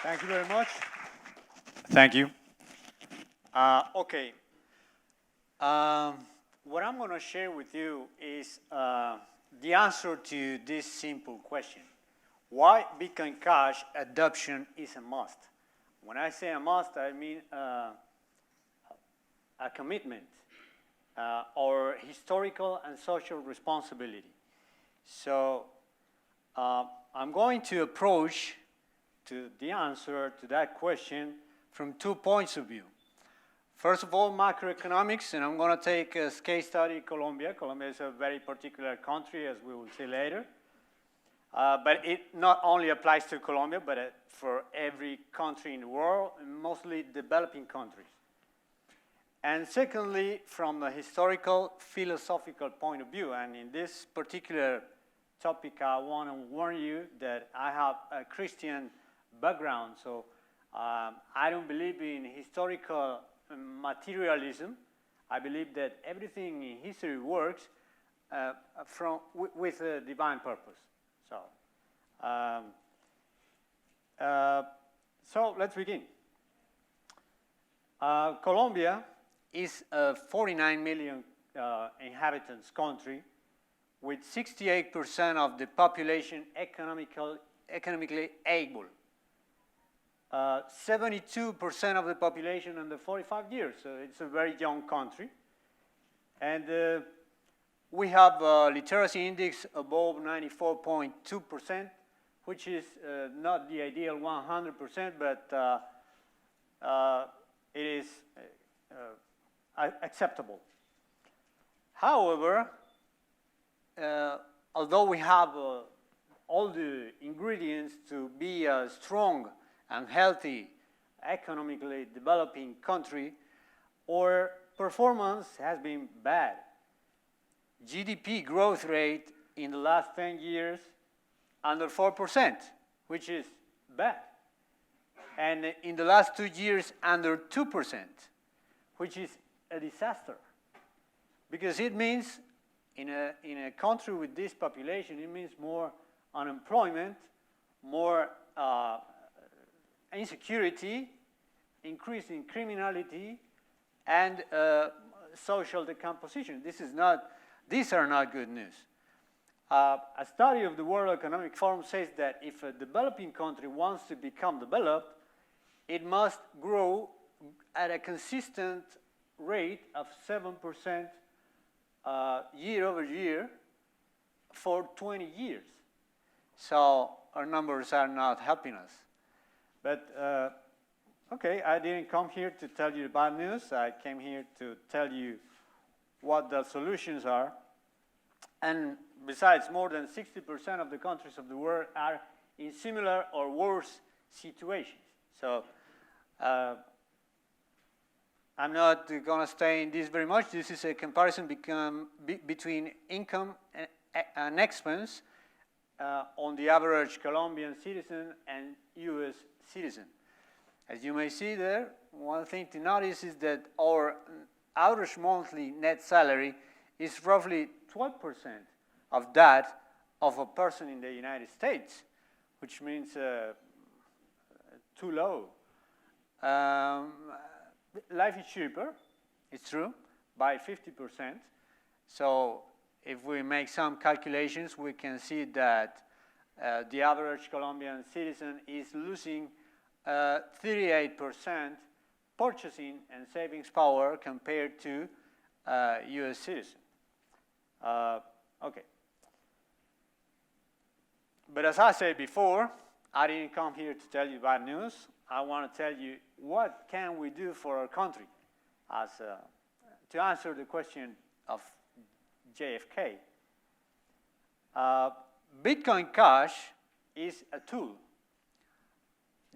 Thank you very much. Thank you. Okay. What I'm going to share with you is the answer to this simple question. Why Bitcoin Cash adoption is a must? When I say a must, I mean a commitment or historical and social responsibility. So I'm going to approach to the answer to that question from 2 points of view. First of all, macroeconomics, and I'm going to take as case study Colombia. Colombia is a very particular country, as we will see later. But it not only applies to Colombia, but for every country in the world, mostly developing countries. And secondly, from a historical, philosophical point of view, and in this particular topic, I want to warn you that I have a Christian background, so I don't believe in historical materialism. I believe that everything in history works with a divine purpose. So let's begin. Colombia is a 49 million inhabitants country with 68% of the population economically able. 72% of the population under 45 years, so it's a very young country. And we have a literacy index above 94.2%, which is not the ideal 100%, but it is acceptable. However, although we have all the ingredients to be a strong and healthy, economically developing country, our performance has been bad. GDP growth rate in the last 10 years under 4%, which is bad. And in the last 2 years under 2%, which is a disaster. Because it means in a country with this population, it means more unemployment, more insecurity, increasing criminality, and social decomposition. These are not good news. A study of the World Economic Forum says that if a developing country wants to become developed, it must grow at a consistent rate of 7% year over year for 20 years. So our numbers are not helping us. But, okay, I didn't come here to tell you the bad news. I came here to tell you what the solutions are. And besides, more than 60% of the countries of the world are in similar or worse situations. So I'm not going to stay in this very much. This is a comparison between income and expense on the average Colombian citizen and U.S. citizen. As you may see there, one thing to notice is that our average monthly net salary is roughly 12% of that of a person in the United States, which means too low. Life is cheaper, it's true, by 50%. So if we make some calculations, we can see that the average Colombian citizen is losing 38% purchasing and savings power compared to U.S. citizen. Okay. But as I said before, I didn't come here to tell you bad news. I want to tell you what can we do for our country to answer the question of JFK. Bitcoin Cash is a tool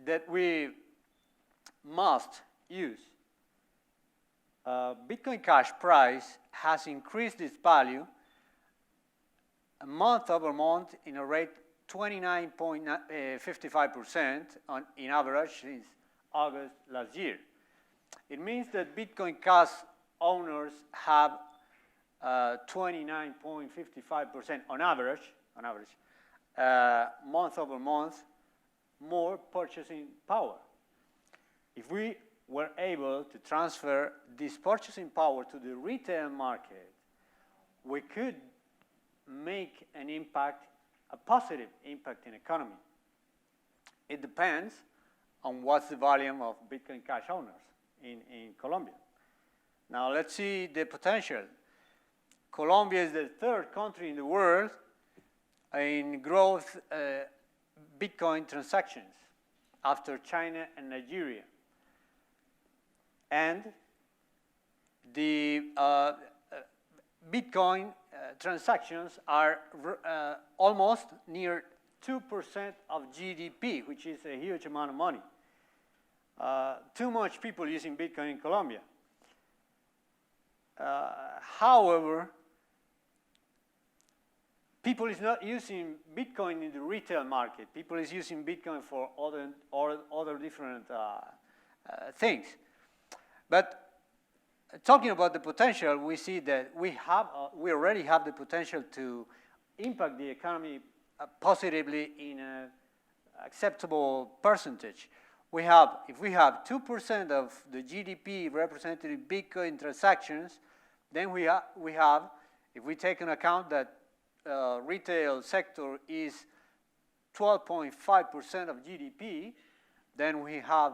that we must use. Bitcoin Cash price has increased its value month over month in a rate 29.55% in average since August last year. It means that Bitcoin Cash owners have 29.55% on average, month over month, more purchasing power. If we were able to transfer this purchasing power to the retail market, we could make an impact, a positive impact in economy. It depends on what's the volume of Bitcoin Cash owners in Colombia. Now let's see the potential. Colombia is the third country in the world in growth Bitcoin transactions after China and Nigeria. And the Bitcoin transactions are almost near 2% of GDP, which is a huge amount of money. Too much people using Bitcoin in Colombia. However, people is not using Bitcoin in the retail market. People is using Bitcoin for other different things. But talking about the potential, we see that we already have the potential to impact the economy positively in an acceptable percentage. If we have 2% of the GDP represented in Bitcoin transactions, then we have, if we take into account that retail sector is 12.5% of GDP, then we have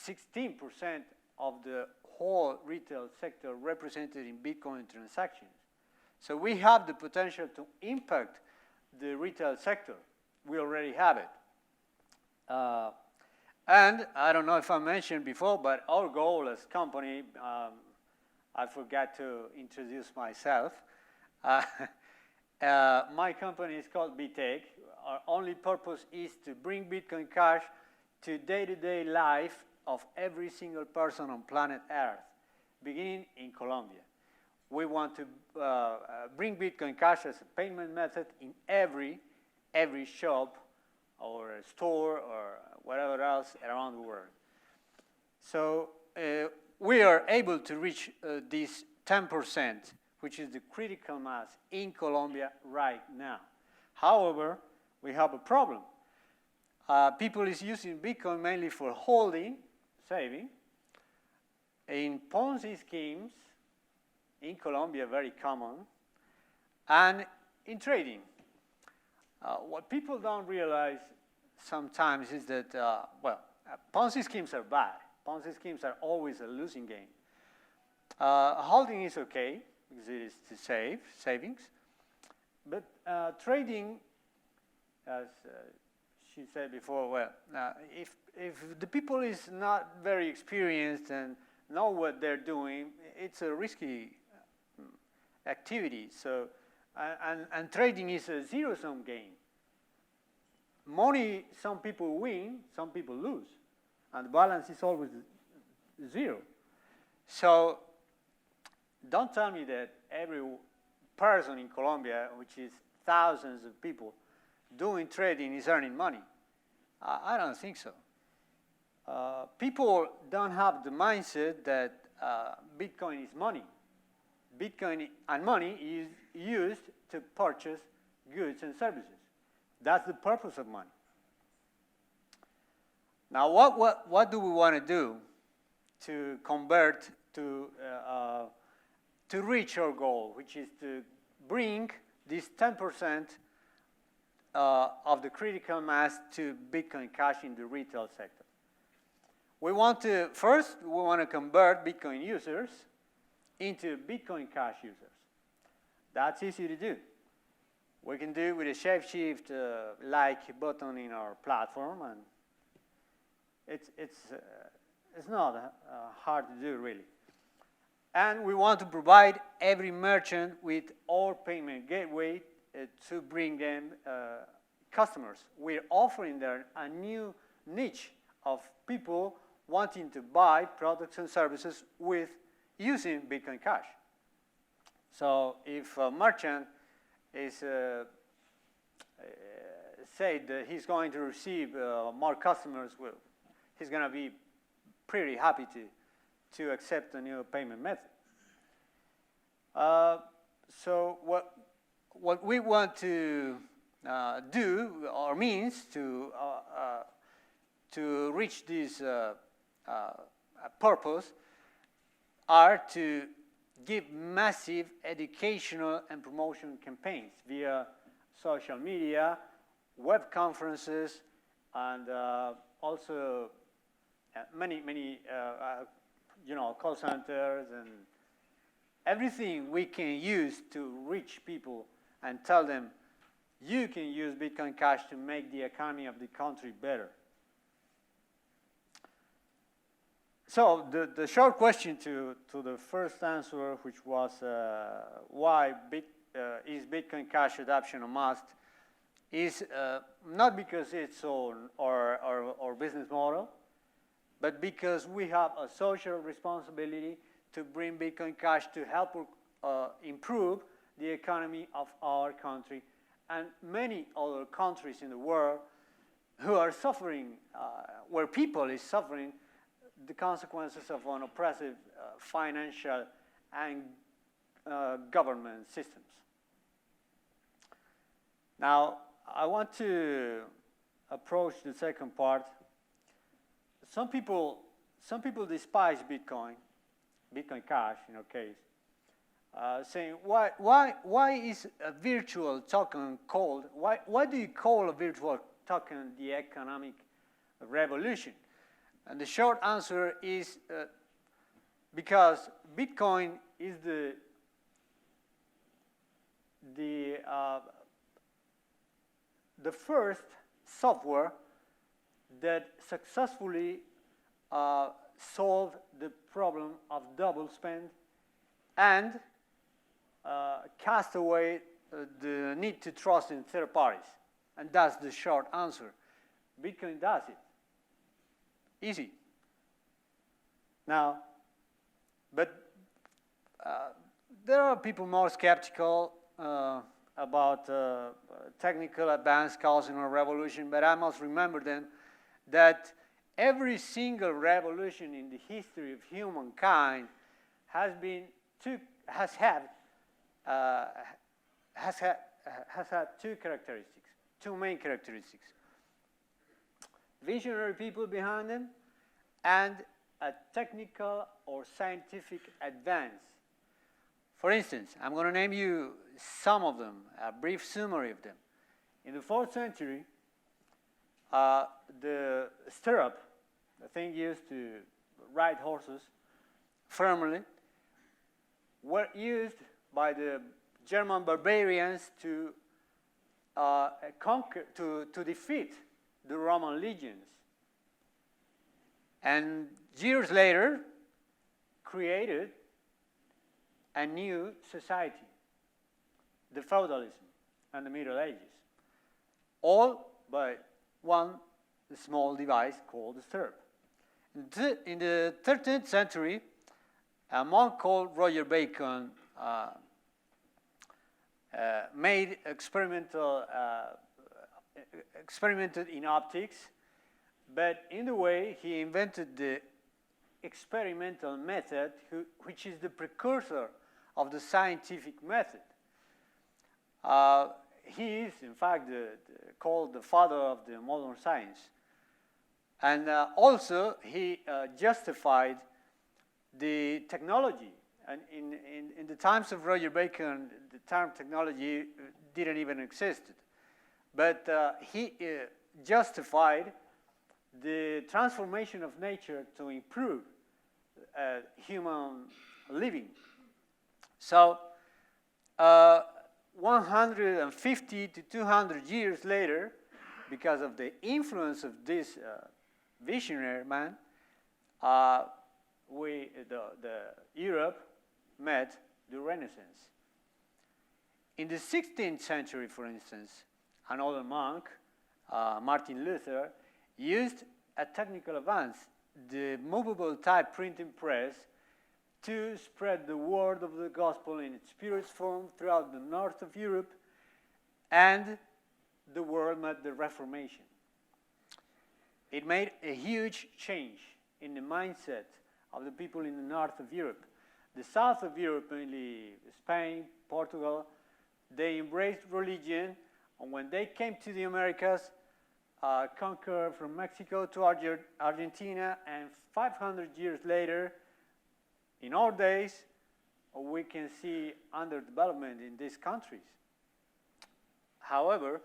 16% of the whole retail sector represented in Bitcoin transactions. So we have the potential to impact the retail sector. We already have it. And I don't know if I mentioned before, but our goal as a company, I forgot to introduce myself. My company is called BTech. Our only purpose is to bring Bitcoin Cash to day-to-day life of every single person on planet Earth, beginning in Colombia. We want to bring Bitcoin Cash as a payment method in every shop or store or whatever else around the world. So we are able to reach this 10%, which is the critical mass in Colombia right now. However, we have a problem. People is using Bitcoin mainly for holding, saving. In Ponzi schemes, in Colombia, very common, and in trading. What people don't realize sometimes is that, Ponzi schemes are bad. Ponzi schemes are always a losing game. Holding is okay, because it is to save, savings. But trading, as she said before, if the people is not very experienced and know what they're doing, it's a risky activity. So, and trading is a zero-sum game. Money, some people win, some people lose. And the balance is always zero. So, don't tell me that every person in Colombia, which is thousands of people, doing trading is earning money. I don't think so. People don't have the mindset that Bitcoin is money. Bitcoin and money is used to purchase goods and services. That's the purpose of money. Now, what do we want to do to convert to reach our goal, which is to bring this 10% of the critical mass to Bitcoin Cash in the retail sector? First, we want to convert Bitcoin users into Bitcoin Cash users. That's easy to do. We can do it with a Shapeshift like button in our platform, and it's not hard to do, really. And we want to provide every merchant with our payment gateway to bring them customers. We're offering there a new niche of people wanting to buy products and services using Bitcoin Cash. So if a merchant is said that he's going to receive more customers, he's going to be pretty happy to accept a new payment method. So what we want to do or means to reach this purpose are to give massive educational and promotion campaigns via social media, web conferences, and also many call centers and everything we can use to reach people and tell them you can use Bitcoin Cash to make the economy of the country better. So the short question to the first answer, which was why is Bitcoin Cash adoption a must, is not because it's our business model, but because we have a social responsibility to bring Bitcoin Cash to help improve the economy of our country and many other countries in the world who are suffering, where people is suffering the consequences of an oppressive financial and government systems. Now, I want to approach the second part. Some people despise Bitcoin Cash in our case, saying why is a virtual token called, why do you call a virtual token the economic revolution? And the short answer is because Bitcoin is the first software that successfully solved the problem of double spend and cast away the need to trust in third parties. And that's the short answer. Bitcoin does it. Easy. Now, but there are people more skeptical about technical advance causing a revolution, but I must remember them that every single revolution in the history of humankind has had two main characteristics. Visionary people behind them, and a technical or scientific advance. For instance, I'm going to name you some of them, a brief summary of them. In the 4th century, the stirrup, the thing used to ride horses firmly, were used by the German barbarians to defeat the Roman legions, and years later created a new society, the feudalism and the Middle Ages, all by one small device called the stirrup. In the 13th century, a monk called Roger Bacon experimented in optics, but in the way he invented the experimental method, which is the precursor of the scientific method. He is, in fact, called the father of the modern science. And also, he justified the technology. And in the times of Roger Bacon, the term technology didn't even exist. But he justified the transformation of nature to improve human living. So 150 to 200 years later, because of the influence of this visionary man, Europe met the Renaissance. In the 16th century, for instance, another monk, Martin Luther, used a technical advance, the movable type printing press, to spread the word of the gospel in its purest form throughout the north of Europe, and the world met the Reformation. It made a huge change in the mindset of the people in the north of Europe. The south of Europe, mainly Spain, Portugal, they embraced religion And when they came to the Americas, conquered from Mexico to Argentina, and 500 years later, in our days, we can see underdevelopment in these countries. However,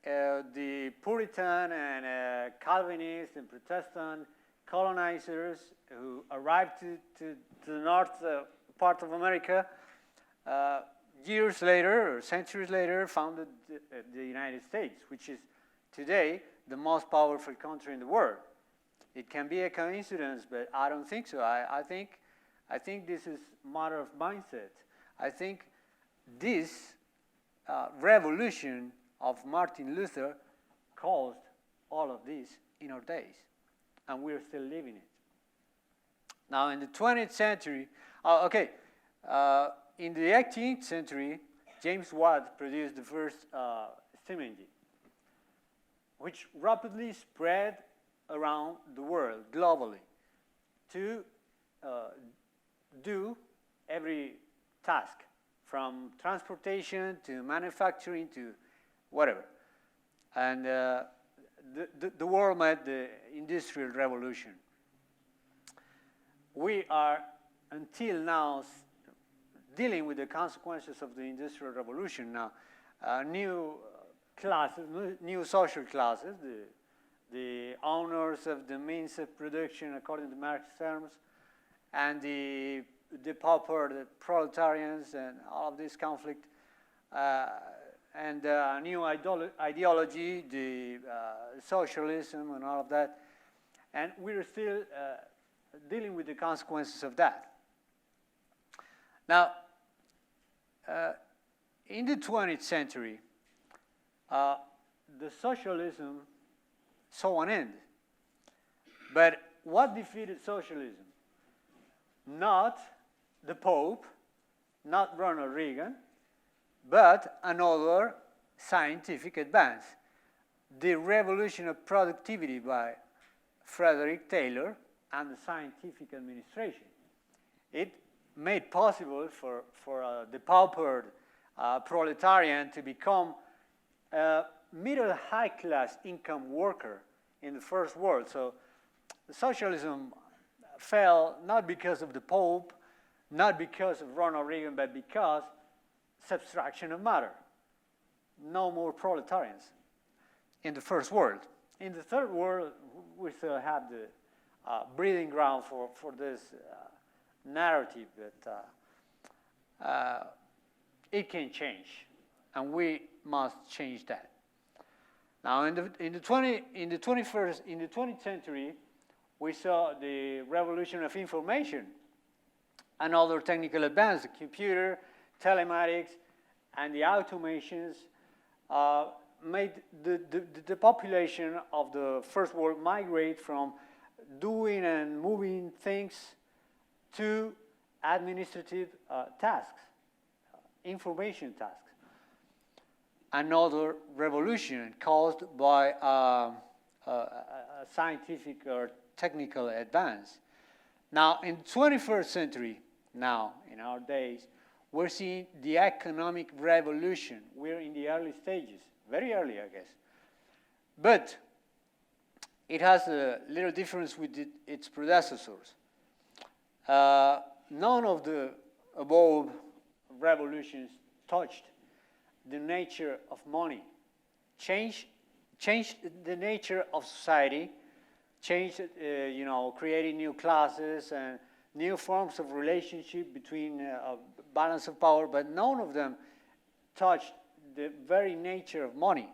the Puritan and Calvinist and Protestant colonizers who arrived to the north part of America years later or centuries later founded the United States, which is today the most powerful country in the world. It can be a coincidence, but I don't think so. I think this is a matter of mindset. I think this revolution of Martin Luther caused all of this in our days, and we're still living it. Now, in the 20th century, in the 18th century, James Watt produced the first steam engine, which rapidly spread around the world globally to do every task, from transportation to manufacturing to whatever. And the world met the Industrial Revolution. We are, until now, dealing with the consequences of the Industrial Revolution now. New classes, new social classes, the owners of the means of production according to Marx terms, and the pauper, the proletarians, and all of this conflict, and new ideology, the socialism and all of that. And we're still dealing with the consequences of that. Now, in the 20th century, the socialism saw an end. But what defeated socialism? Not the Pope, not Ronald Reagan, but another scientific advance. The revolution of productivity by Frederick Taylor and the scientific administration. It made possible for the pauper proletarian to become a middle high class income worker in the first world. So socialism fell not because of the Pope, not because of Ronald Reagan, but because subtraction of matter. No more proletarians in the first world. In the third world, we still have the breeding ground for this narrative that it can change, and we must change that. Now, in the 20th century, we saw the revolution of information and other technical advances, the computer, telematics, and the automations made the population of the first world migrate from doing and moving things to administrative tasks, information tasks. Another revolution caused by a scientific or technical advance. Now, in the 21st century, now, in our days, we're seeing the economic revolution. We're in the early stages, very early, I guess. But it has a little difference with its predecessors. None of the above revolutions touched the nature of money, changed the nature of society, changed, creating new classes and new forms of relationship between balance of power, but none of them touched the very nature of money.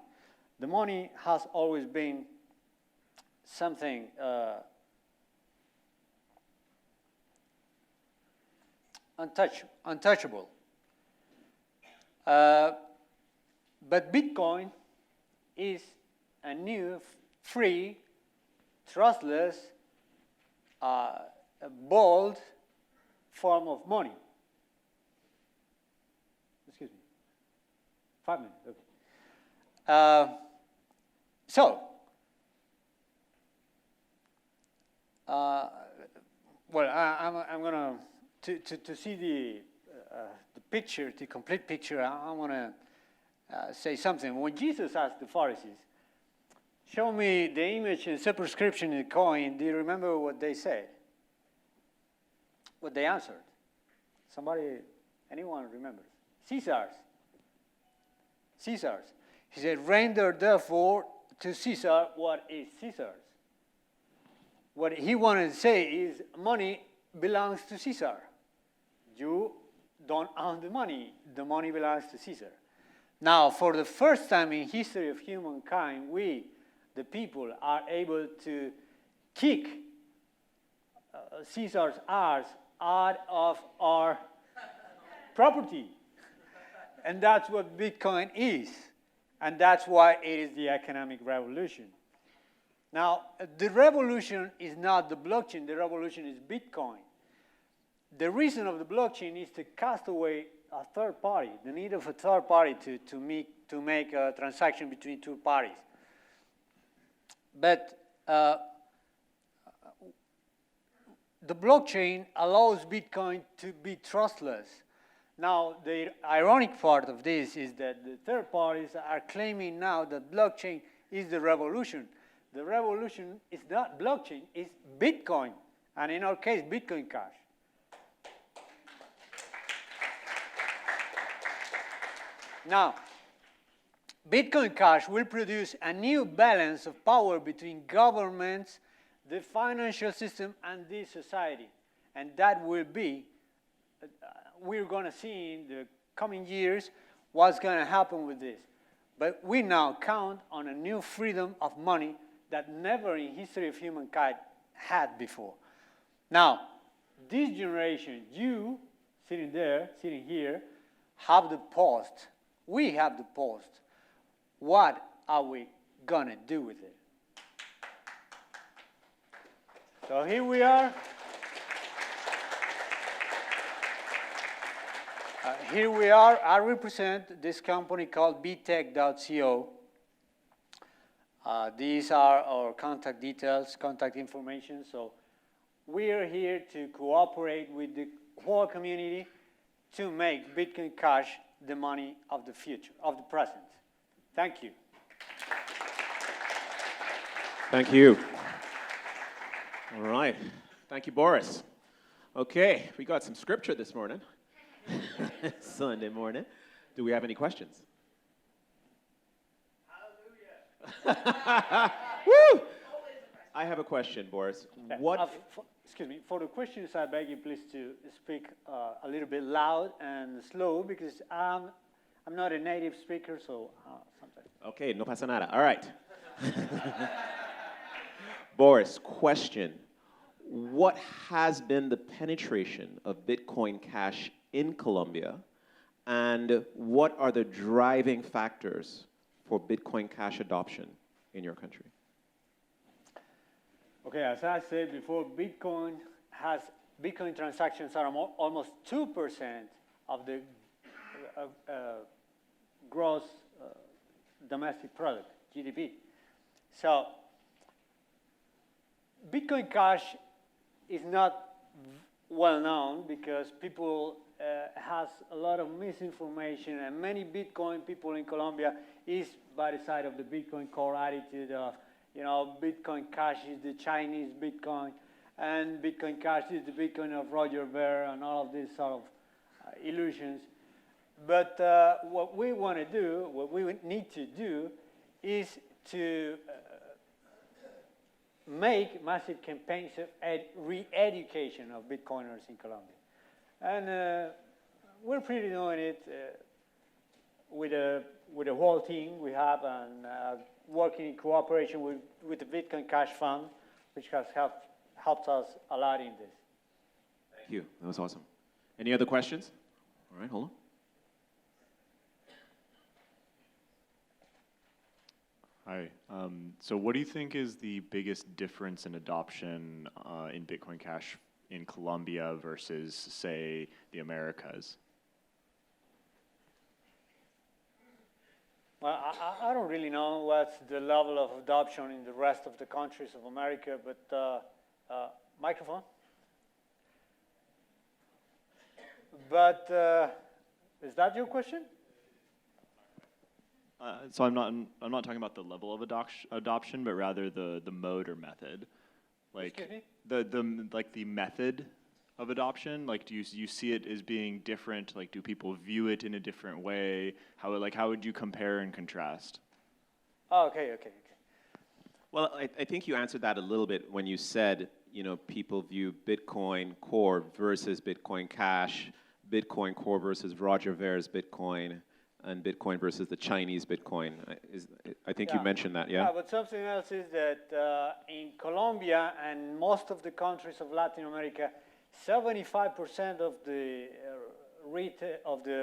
The money has always been something untouchable. But Bitcoin is a new, free, trustless, bold form of money. Excuse me. 5 minutes, okay. I'm going to see the picture, the complete picture. I want to say something. When Jesus asked the Pharisees, show me the image and superscription in the coin, do you remember what they said? What they answered? Somebody, anyone remembers? Caesar's. Caesar's. He said, render therefore to Caesar what is Caesar's. What he wanted to say is money belongs to Caesar. You don't own the money belongs to Caesar. Now, for the first time in history of humankind, we, the people, are able to kick Caesar's ours out of our property. And that's what Bitcoin is. And that's why it is the economic revolution. Now, the revolution is not the blockchain. The revolution is Bitcoin. The reason of the blockchain is to cast away a third party, the need of a third party to make a transaction between two parties. But the blockchain allows Bitcoin to be trustless. Now, the ironic part of this is that the third parties are claiming now that blockchain is the revolution. The revolution is not blockchain, it's Bitcoin. And in our case, Bitcoin Cash. Now, Bitcoin Cash will produce a new balance of power between governments, the financial system, and the society. And that will be, we're going to see in the coming years what's going to happen with this. But we now count on a new freedom of money that never in history of humankind had before. Now, this generation, you sitting there, sitting here, have the post. We have the post. What are we going to do with it? So here we are. Here we are. I represent this company called btech.co. These are our contact details, contact information. So we are here to cooperate with the whole community to make Bitcoin Cash the money of the future, of the present. Thank you. Thank you. All right. Thank you, Boris. Okay, we got some scripture this morning. Sunday morning. Do we have any questions? Hallelujah. Woo! I have a question, Boris. Excuse me. For the questions, I beg you please to speak a little bit loud and slow because I'm not a native speaker, so sometimes. Okay, no pasa nada. All right. Boris, question. What has been the penetration of Bitcoin Cash in Colombia, and what are the driving factors for Bitcoin Cash adoption in your country? Okay, as I said before, Bitcoin transactions are almost 2% of the gross domestic product, GDP. So Bitcoin Cash is not well known because people has a lot of misinformation, and many Bitcoin people in Colombia is by the side of the Bitcoin core attitude of, Bitcoin Cash is the Chinese Bitcoin, and Bitcoin Cash is the Bitcoin of Roger Ver, and all of these sort of illusions. But what we want to do, what we need to do, is to make massive campaigns of re-education of Bitcoiners in Colombia. And we're pretty doing it with the whole team we have, and working in cooperation with the Bitcoin Cash Fund, which has helped us a lot in this. Thank you. That was awesome. Any other questions? All right, hold on. Hi. So what do you think is the biggest difference in adoption in Bitcoin Cash in Colombia versus, say, the Americas? Well, I don't really know what's the level of adoption in the rest of the countries of America, but microphone? But is that your question? So I'm not talking about the level of adoption, but rather the mode or method. Like Excuse me? the method of adoption. Like, do you see it as being different? Like, do people view it in a different way? How would you compare and contrast? Oh, okay. Well, I think you answered that a little bit when you said, people view Bitcoin Core versus Bitcoin Cash, Bitcoin Core versus Roger Ver's Bitcoin, and Bitcoin versus the Chinese Bitcoin. I think you mentioned that, yeah? Yeah, but something else is that in Colombia and most of the countries of Latin America, 75% of the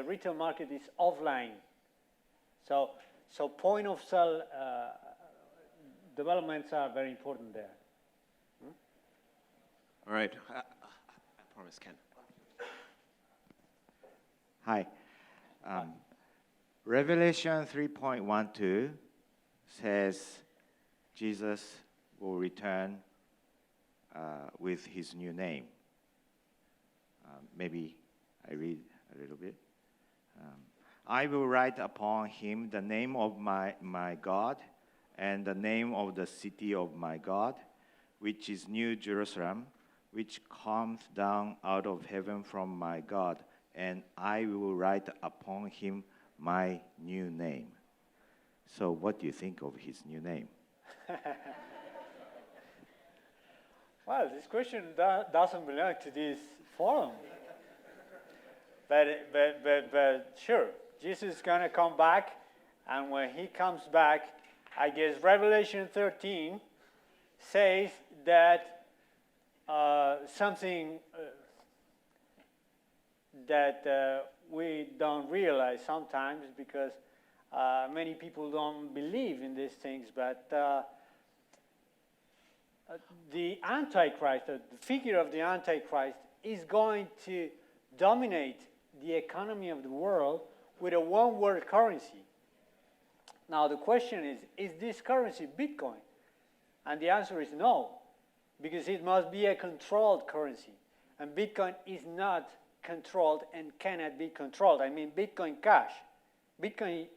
retail market is offline. So point of sale developments are very important there. All right. I promise, Ken. Hi. Revelation 3.12 says Jesus will return with his new name. Maybe I read a little bit. I will write upon him the name of my God and the name of the city of my God, which is New Jerusalem, which comes down out of heaven from my God, and I will write upon him my new name. So what do you think of his new name? Well, this question doesn't belong to this forum. But sure, Jesus is going to come back, and when he comes back, I guess Revelation 13 says that something that we don't realize sometimes because many people don't believe in these things, but the Antichrist, the figure of the Antichrist, is going to dominate the economy of the world with a one-word currency. Now the question is this currency Bitcoin? And the answer is no, because it must be a controlled currency. And Bitcoin is not controlled and cannot be controlled. I mean, Bitcoin Cash. Bitcoin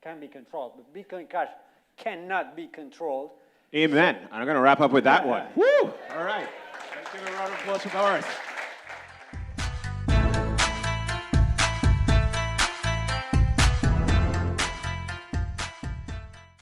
can be controlled, but Bitcoin Cash cannot be controlled. Amen. I'm going to wrap up with that one. Woo! All right. Let's give a round of applause for Boris.